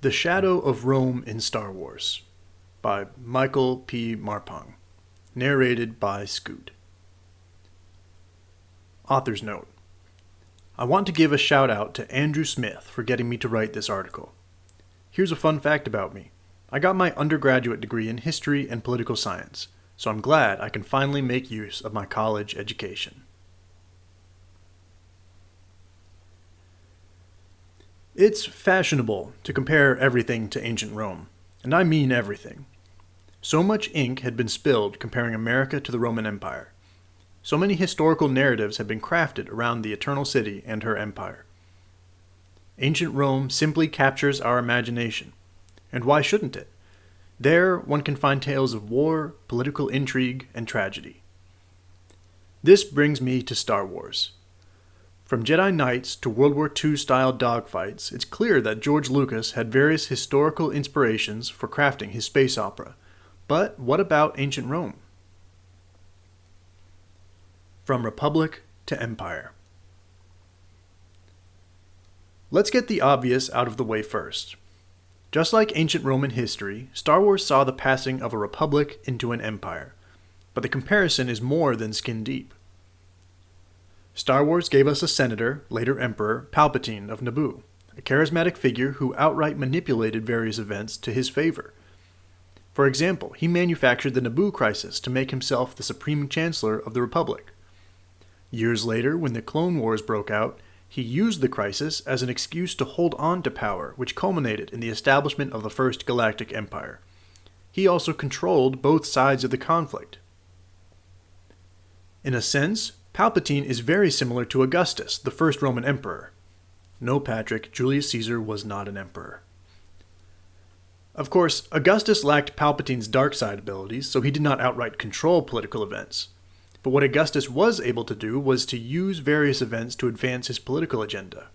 The Shadow of Rome in Star Wars by Michael P. Marpong. Narrated by Scoot. Author's Note. I want to give a shout out to Andrew Smith for getting me to write this article. Here's a fun fact about me. I got my undergraduate degree in history and political science, so I'm glad I can finally make use of my college education. It's fashionable to compare everything to ancient Rome, and I mean everything. So much ink had been spilled comparing America to the Roman Empire. So many historical narratives had been crafted around the Eternal City and her empire. Ancient Rome simply captures our imagination, and why shouldn't it? There one can find tales of war, political intrigue, and tragedy. This brings me to Star Wars. From Jedi Knights to World War II-style dogfights, it's clear that George Lucas had various historical inspirations for crafting his space opera. But what about ancient Rome? From Republic to Empire. Let's get the obvious out of the way first. Just like ancient Roman history, Star Wars saw the passing of a republic into an empire. But the comparison is more than skin deep. Star Wars gave us a senator, later Emperor, Palpatine of Naboo, a charismatic figure who outright manipulated various events to his favor. For example, he manufactured the Naboo crisis to make himself the Supreme Chancellor of the Republic. Years later, when the Clone Wars broke out, he used the crisis as an excuse to hold on to power, which culminated in the establishment of the First Galactic Empire. He also controlled both sides of the conflict. In a sense, Palpatine is very similar to Augustus, the first Roman emperor. No, Patrick, Julius Caesar was not an emperor. Of course, Augustus lacked Palpatine's dark side abilities, so he did not outright control political events. But what Augustus was able to do was to use various events to advance his political agenda.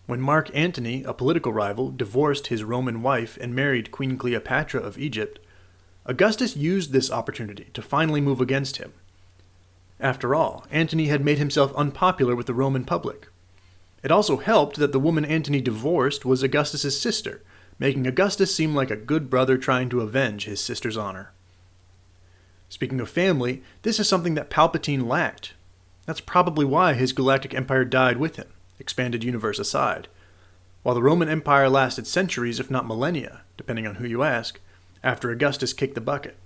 When Mark Antony, a political rival, divorced his Roman wife and married Queen Cleopatra of Egypt, Augustus used this opportunity to finally move against him. After all, Antony had made himself unpopular with the Roman public. It also helped that the woman Antony divorced was Augustus's sister, making Augustus seem like a good brother trying to avenge his sister's honor. Speaking of family, this is something that Palpatine lacked. That's probably why his galactic empire died with him, expanded universe aside, while the Roman Empire lasted centuries if not millennia, depending on who you ask, after Augustus kicked the bucket.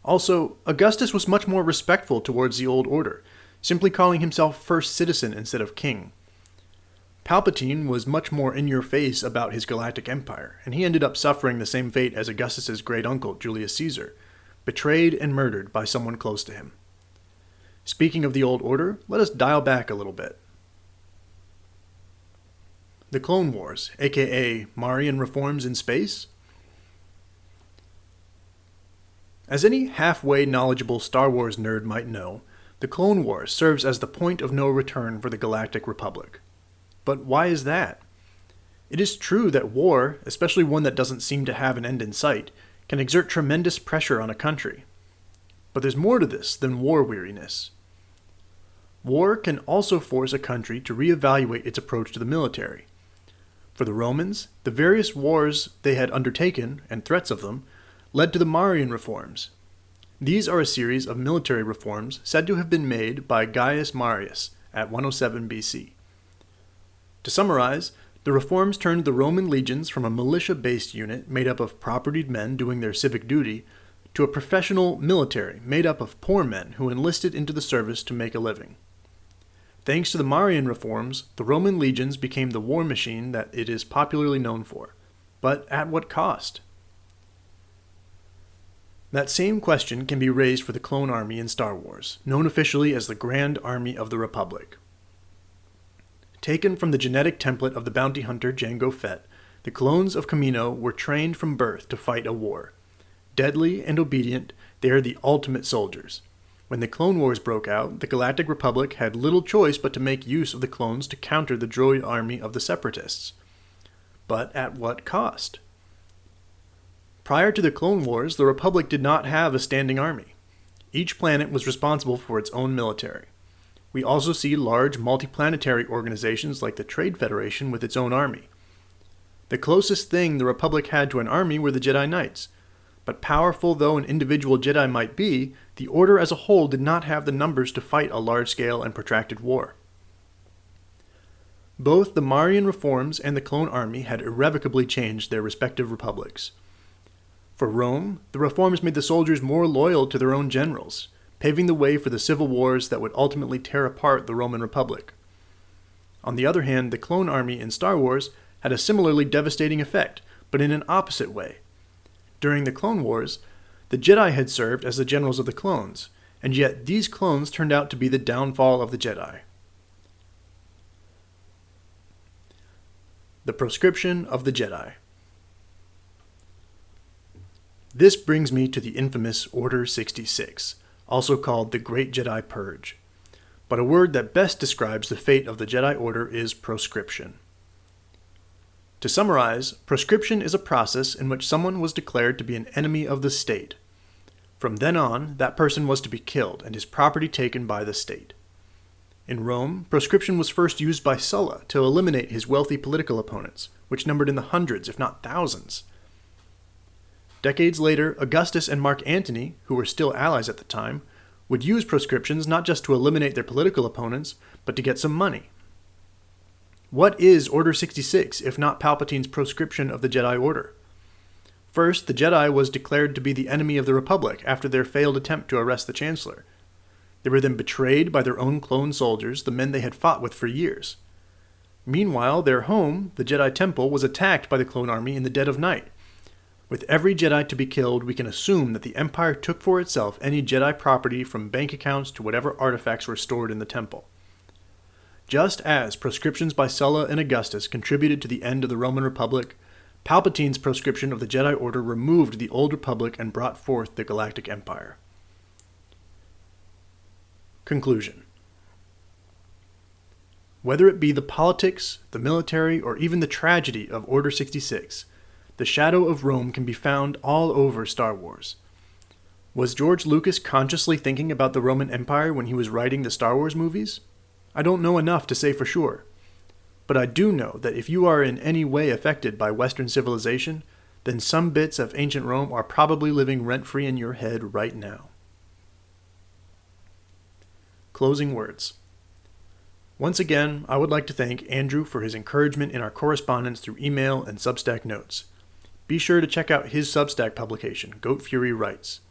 Also, Augustus was much more respectful towards the old order, simply calling himself first citizen instead of king. Palpatine was much more in-your-face about his galactic empire, and he ended up suffering the same fate as Augustus's great-uncle, Julius Caesar, betrayed and murdered by someone close to him. Speaking of the old order, let us dial back a little bit. The Clone Wars, aka Marian reforms in space? As any halfway knowledgeable Star Wars nerd might know, the Clone Wars serves as the point of no return for the Galactic Republic. But why is that? It is true that war, especially one that doesn't seem to have an end in sight, can exert tremendous pressure on a country. But there's more to this than war weariness. War can also force a country to reevaluate its approach to the military. For the Romans, the various wars they had undertaken, and threats of them, led to the Marian reforms. These are a series of military reforms said to have been made by Gaius Marius at 107 BC. To summarize, the reforms turned the Roman legions from a militia-based unit made up of propertied men doing their civic duty to a professional military made up of poor men who enlisted into the service to make a living. Thanks to the Marian reforms, the Roman legions became the war machine that it is popularly known for. But at what cost? That same question can be raised for the clone army in Star Wars, known officially as the Grand Army of the Republic. Taken from the genetic template of the bounty hunter Jango Fett, the clones of Kamino were trained from birth to fight a war. Deadly and obedient, they are the ultimate soldiers. When the Clone Wars broke out, the Galactic Republic had little choice but to make use of the clones to counter the droid army of the Separatists. But at what cost? Prior to the Clone Wars, the Republic did not have a standing army. Each planet was responsible for its own military. We also see large multiplanetary organizations like the Trade Federation with its own army. The closest thing the Republic had to an army were the Jedi Knights. But powerful though an individual Jedi might be, the Order as a whole did not have the numbers to fight a large-scale and protracted war. Both the Marian reforms and the clone army had irrevocably changed their respective republics. For Rome, the reforms made the soldiers more loyal to their own generals, paving the way for the civil wars that would ultimately tear apart the Roman Republic. On the other hand, the clone army in Star Wars had a similarly devastating effect, but in an opposite way. During the Clone Wars, the Jedi had served as the generals of the clones, and yet these clones turned out to be the downfall of the Jedi. The proscription of the Jedi. This brings me to the infamous Order 66, also called the Great Jedi Purge. But a word that best describes the fate of the Jedi Order is proscription. To summarize, proscription is a process in which someone was declared to be an enemy of the state. From then on, that person was to be killed and his property taken by the state. In Rome, proscription was first used by Sulla to eliminate his wealthy political opponents, which numbered in the hundreds, if not thousands. Decades later, Augustus and Mark Antony, who were still allies at the time, would use proscriptions not just to eliminate their political opponents, but to get some money. What is Order 66 if not Palpatine's proscription of the Jedi Order? First, the Jedi was declared to be the enemy of the Republic after their failed attempt to arrest the Chancellor. They were then betrayed by their own clone soldiers, the men they had fought with for years. Meanwhile, their home, the Jedi Temple, was attacked by the clone army in the dead of night. With every Jedi to be killed, we can assume that the Empire took for itself any Jedi property from bank accounts to whatever artifacts were stored in the temple. Just as proscriptions by Sulla and Augustus contributed to the end of the Roman Republic, Palpatine's proscription of the Jedi Order removed the Old Republic and brought forth the Galactic Empire. Conclusion. Whether it be the politics, the military, or even the tragedy of Order 66, the shadow of Rome can be found all over Star Wars. Was George Lucas consciously thinking about the Roman Empire when he was writing the Star Wars movies? I don't know enough to say for sure. But I do know that if you are in any way affected by Western civilization, then some bits of ancient Rome are probably living rent-free in your head right now. Closing words. Once again, I would like to thank Andrew for his encouragement in our correspondence through email and Substack notes. Be sure to check out his Substack publication, Goat Fury Writes.